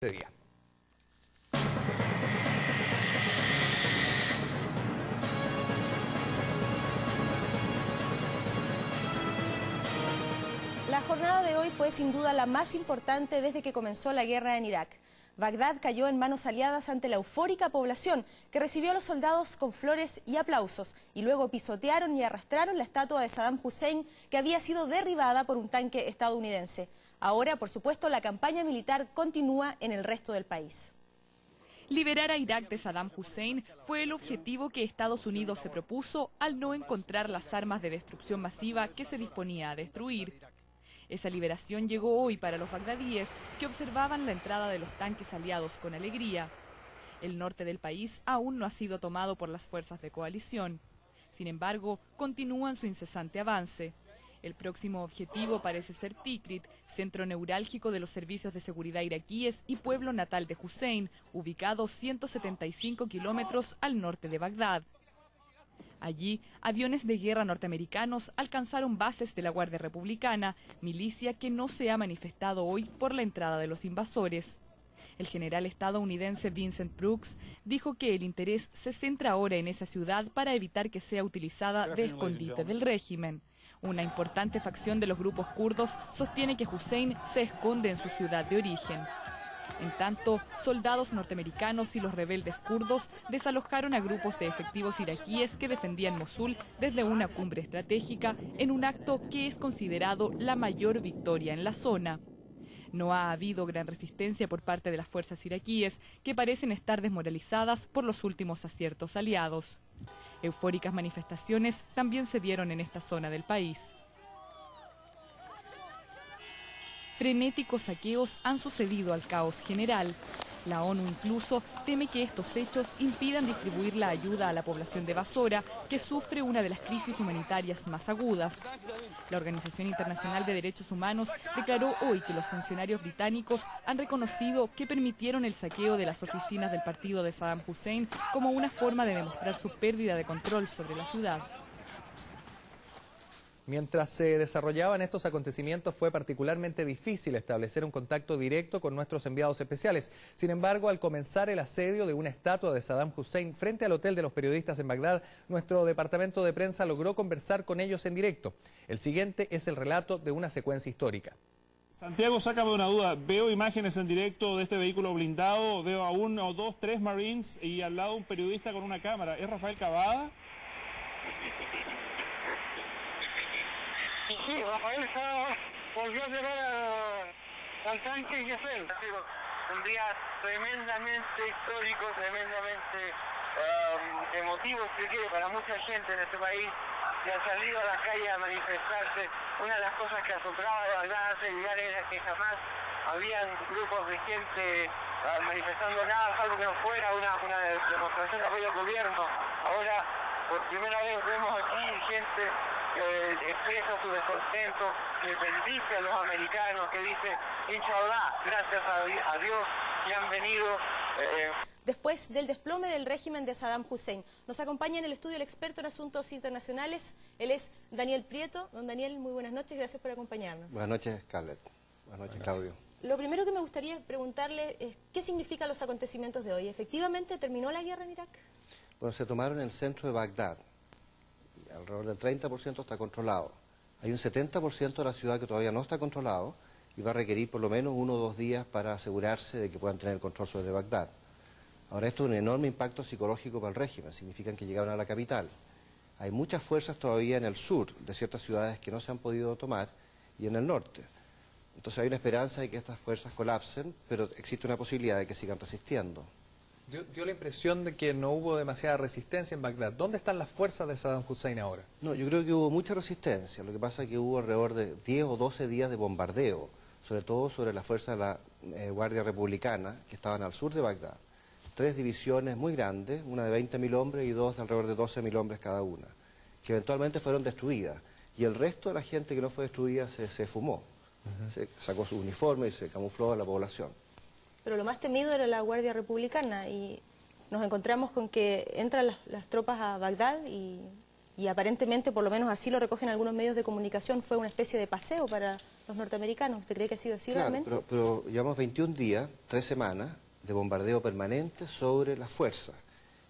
este día. La jornada de hoy fue sin duda la más importante desde que comenzó la guerra en Irak. Bagdad cayó en manos aliadas ante la eufórica población que recibió a los soldados con flores y aplausos y luego pisotearon y arrastraron la estatua de Saddam Hussein que había sido derribada por un tanque estadounidense. Ahora, por supuesto, la campaña militar continúa en el resto del país. Liberar a Irak de Saddam Hussein fue el objetivo que Estados Unidos se propuso al no encontrar las armas de destrucción masiva que se disponía a destruir. Esa liberación llegó hoy para los bagdadíes, que observaban la entrada de los tanques aliados con alegría. El norte del país aún no ha sido tomado por las fuerzas de coalición. Sin embargo, continúan su incesante avance. El próximo objetivo parece ser Tikrit, centro neurálgico de los servicios de seguridad iraquíes y pueblo natal de Hussein, ubicado 175 kilómetros al norte de Bagdad. Allí, aviones de guerra norteamericanos alcanzaron bases de la Guardia Republicana, milicia que no se ha manifestado hoy por la entrada de los invasores. El general estadounidense Vincent Brooks dijo que el interés se centra ahora en esa ciudad para evitar que sea utilizada de escondite del régimen. Una importante facción de los grupos kurdos sostiene que Hussein se esconde en su ciudad de origen. En tanto, soldados norteamericanos y los rebeldes kurdos desalojaron a grupos de efectivos iraquíes que defendían Mosul desde una cumbre estratégica en un acto que es considerado la mayor victoria en la zona. No ha habido gran resistencia por parte de las fuerzas iraquíes, que parecen estar desmoralizadas por los últimos aciertos aliados. Eufóricas manifestaciones también se dieron en esta zona del país. Frenéticos saqueos han sucedido al caos general. La ONU incluso teme que estos hechos impidan distribuir la ayuda a la población de Basora, que sufre una de las crisis humanitarias más agudas. La Organización Internacional de Derechos Humanos declaró hoy que los funcionarios británicos han reconocido que permitieron el saqueo de las oficinas del partido de Saddam Hussein como una forma de demostrar su pérdida de control sobre la ciudad. Mientras se desarrollaban estos acontecimientos fue particularmente difícil establecer un contacto directo con nuestros enviados especiales. Sin embargo, al comenzar el asedio de una estatua de Saddam Hussein frente al Hotel de los Periodistas en Bagdad, nuestro departamento de prensa logró conversar con ellos en directo. El siguiente es el relato de una secuencia histórica. Santiago, sácame una duda. Veo imágenes en directo de este vehículo blindado, veo a uno, dos, tres Marines y al lado un periodista con una cámara. ¿Es Rafael Cavada? Sí, Rafael volvió a llegar al tanque y es él. Ha sido un día tremendamente histórico, tremendamente emotivo, si quiere, para mucha gente en este país que ha salido a la calle a manifestarse. Una de las cosas que asombraba de Bagdad hace llegar era que jamás habían grupos de gente manifestando nada, salvo que no fuera una demostración de apoyo al gobierno. Ahora, por primera vez vemos aquí gente que expresa su descontento, que bendice a los americanos, que dice, inshallah, gracias a Dios que han venido. Después del desplome del régimen de Saddam Hussein, nos acompaña en el estudio el experto en asuntos internacionales. Él es Daniel Prieto. Don Daniel, muy buenas noches, gracias por acompañarnos. Buenas noches, Scarlett. Buenas noches, Claudio. Lo primero que me gustaría preguntarle es, ¿qué significan los acontecimientos de hoy? ¿Efectivamente terminó la guerra en Irak? Bueno, se tomaron el centro de Bagdad. Alrededor del 30% está controlado. Hay un 70% de la ciudad que todavía no está controlado y va a requerir por lo menos 1 o 2 días para asegurarse de que puedan tener el control sobre Bagdad. Ahora, esto es un enorme impacto psicológico para el régimen, significa que llegaron a la capital. Hay muchas fuerzas todavía en el sur de ciertas ciudades que no se han podido tomar y en el norte. Entonces hay una esperanza de que estas fuerzas colapsen, pero existe una posibilidad de que sigan resistiendo. Dio la impresión de que no hubo demasiada resistencia en Bagdad. ¿Dónde están las fuerzas de Saddam Hussein ahora? No, yo creo que hubo mucha resistencia. Lo que pasa es que hubo alrededor de 10 o 12 días de bombardeo, sobre todo sobre las fuerzas de la Guardia Republicana, que estaban al sur de Bagdad. 3 divisiones muy grandes, una de 20.000 hombres y 2 de alrededor de 12.000 hombres cada una, que eventualmente fueron destruidas. Y el resto de la gente que no fue destruida se fumó. Se sacó su uniforme y se camufló a la población. Pero lo más temido era la Guardia Republicana y nos encontramos con que entran las tropas a Bagdad y aparentemente, por lo menos así lo recogen algunos medios de comunicación, fue una especie de paseo para los norteamericanos. ¿Usted cree que ha sido así Claro, realmente? pero llevamos 21 días, 3 semanas, de bombardeo permanente sobre las fuerzas.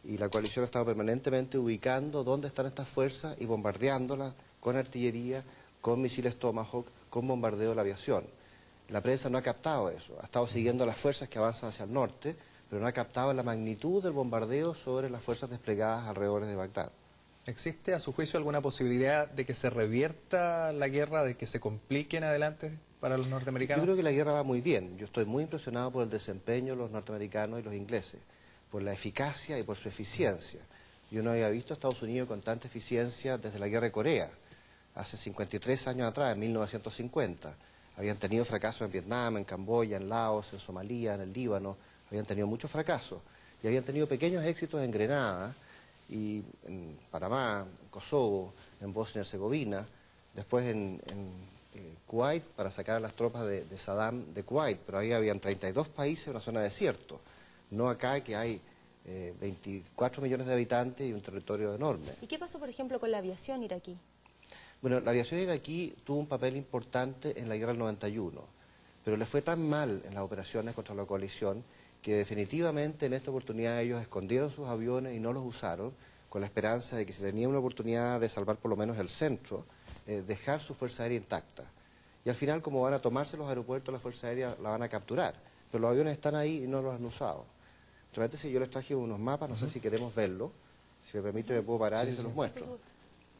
Y la coalición ha estado permanentemente ubicando dónde están estas fuerzas y bombardeándolas con artillería, con misiles Tomahawk, con bombardeo de la aviación. La prensa no ha captado eso, ha estado siguiendo las fuerzas que avanzan hacia el norte, pero no ha captado la magnitud del bombardeo sobre las fuerzas desplegadas alrededor de Bagdad. ¿Existe, a su juicio, alguna posibilidad de que se revierta la guerra, de que se complique en adelante para los norteamericanos? Yo creo que la guerra va muy bien. Yo estoy muy impresionado por el desempeño de los norteamericanos y los ingleses, por la eficacia y por su eficiencia. Yo no había visto a Estados Unidos con tanta eficiencia desde la guerra de Corea, hace 53 años atrás, en 1950. Habían tenido fracasos en Vietnam, en Camboya, en Laos, en Somalia, en el Líbano. Habían tenido muchos fracasos. Y habían tenido pequeños éxitos en Grenada, y en Panamá, en Kosovo, en Bosnia y Herzegovina, después en Kuwait para sacar a las tropas de Saddam de Kuwait, pero ahí habían 32 países en una zona de desierto, no acá que hay 24 millones de habitantes y un territorio enorme. ¿Y qué pasó, por ejemplo, con la aviación iraquí? Bueno, la aviación iraquí tuvo un papel importante en la guerra del 91, pero le fue tan mal en las operaciones contra la coalición que definitivamente en esta oportunidad ellos escondieron sus aviones y no los usaron, con la esperanza de que si tenían una oportunidad de salvar por lo menos el centro, dejar su fuerza aérea intacta. Y al final, como van a tomarse los aeropuertos, la fuerza aérea la van a capturar, pero los aviones están ahí y no los han usado. Realmente, si yo les traje unos mapas, no sé si queremos verlo, si me permite me puedo parar y se los muestro.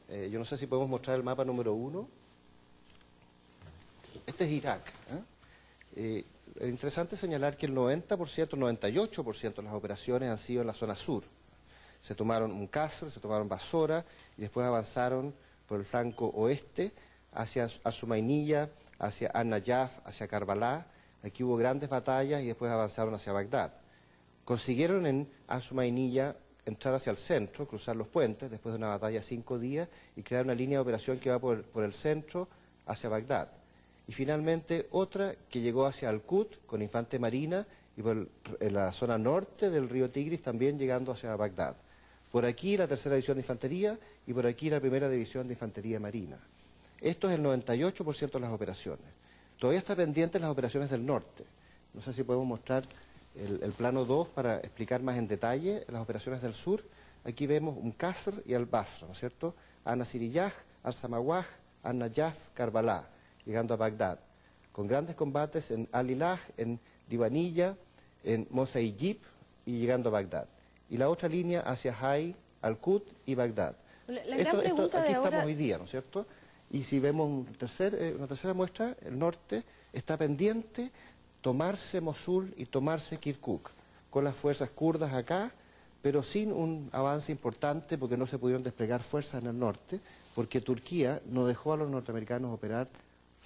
Yo no sé si podemos mostrar el mapa número 1. Este es Irak. Es interesante señalar que el 90%, 98% de las operaciones han sido en la zona sur. Se tomaron Qasr, se tomaron Basora y después avanzaron por el flanco oeste hacia Al-Sumayniyah, hacia An-Najaf, hacia Karbala. Aquí hubo grandes batallas y después avanzaron hacia Bagdad. Consiguieron en Al-Sumayniyah entrar hacia el centro, cruzar los puentes después de una batalla de 5 días y crear una línea de operación que va por el centro hacia Bagdad. Y finalmente otra que llegó hacia Al-Qut con infante marina y en la zona norte del río Tigris también llegando hacia Bagdad. Por aquí la tercera división de infantería y por aquí la primera división de infantería marina. Esto es el 98% de las operaciones. Todavía está pendiente las operaciones del norte. No sé si podemos mostrar el plano 2 para explicar más en detalle las operaciones del sur. Aquí vemos Qasr y Al-Basra, ¿no es cierto? An-Nasiriyah, Al-Samawah, An-Najaf, Karbala, llegando a Bagdad, con grandes combates en Al-Ilah, en Divanilla, en Mosaiyib y llegando a Bagdad. Y la otra línea hacia Hay, Al-Qut y Bagdad. La gran pregunta aquí de ahora... estamos hoy día, ¿no es cierto? Y si vemos una tercera muestra, el norte está pendiente tomarse Mosul y tomarse Kirkuk, con las fuerzas kurdas acá, pero sin un avance importante porque no se pudieron desplegar fuerzas en el norte, porque Turquía no dejó a los norteamericanos operar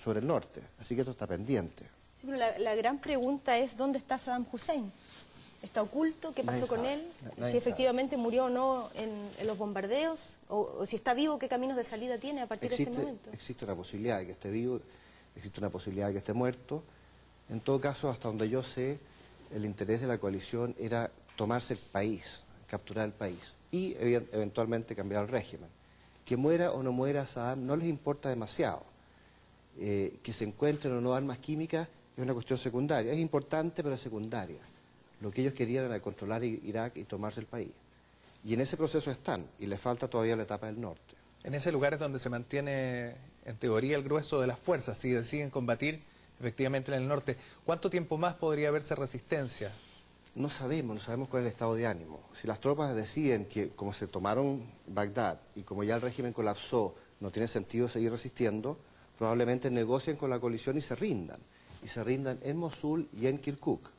sobre el norte, así que eso está pendiente. Sí, pero la gran pregunta es ¿dónde está Saddam Hussein? ¿Está oculto? ¿Qué pasó con él? Si efectivamente murió o no en los bombardeos, o si está vivo, ¿qué caminos de salida tiene a partir de este momento? Existe una posibilidad de que esté vivo, existe una posibilidad de que esté muerto. En todo caso, hasta donde yo sé, el interés de la coalición era tomarse el país, capturar el país y eventualmente cambiar el régimen. Que muera o no muera Saddam no les importa demasiado. Que se encuentren o no armas químicas es una cuestión secundaria. Es importante, pero es secundaria. Lo que ellos querían era controlar Irak y tomarse el país. Y en ese proceso están, y les falta todavía la etapa del norte. En ese lugar es donde se mantiene, en teoría, el grueso de las fuerzas, si deciden combatir efectivamente en el norte. ¿Cuánto tiempo más podría haberse resistencia? No sabemos cuál es el estado de ánimo. Si las tropas deciden que, como se tomaron Bagdad y como ya el régimen colapsó, no tiene sentido seguir resistiendo, probablemente negocien con la coalición y se rindan. Y se rindan en Mosul y en Kirkuk.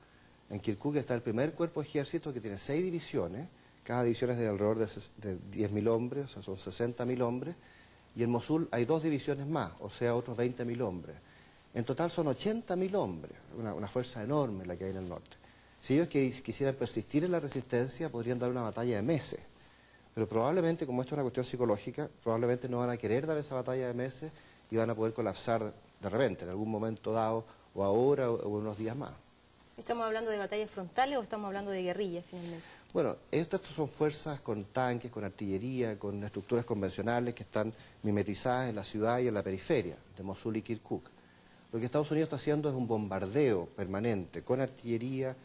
En Kirkuk está el primer cuerpo de ejército que tiene 6 divisiones, cada división es de alrededor de 10.000 hombres, o sea, son 60.000 hombres, y en Mosul hay 2 divisiones más, o sea, otros 20.000 hombres. En total son 80.000 hombres, una fuerza enorme la que hay en el norte. Si ellos quisieran persistir en la resistencia, podrían dar una batalla de meses. Pero probablemente, como esto es una cuestión psicológica, probablemente no van a querer dar esa batalla de meses y van a poder colapsar de repente, en algún momento dado, o ahora o unos días más. ¿Estamos hablando de batallas frontales o estamos hablando de guerrillas finalmente? Bueno, estas son fuerzas con tanques, con artillería, con estructuras convencionales que están mimetizadas en la ciudad y en la periferia de Mosul y Kirkuk. Lo que Estados Unidos está haciendo es un bombardeo permanente con artillería,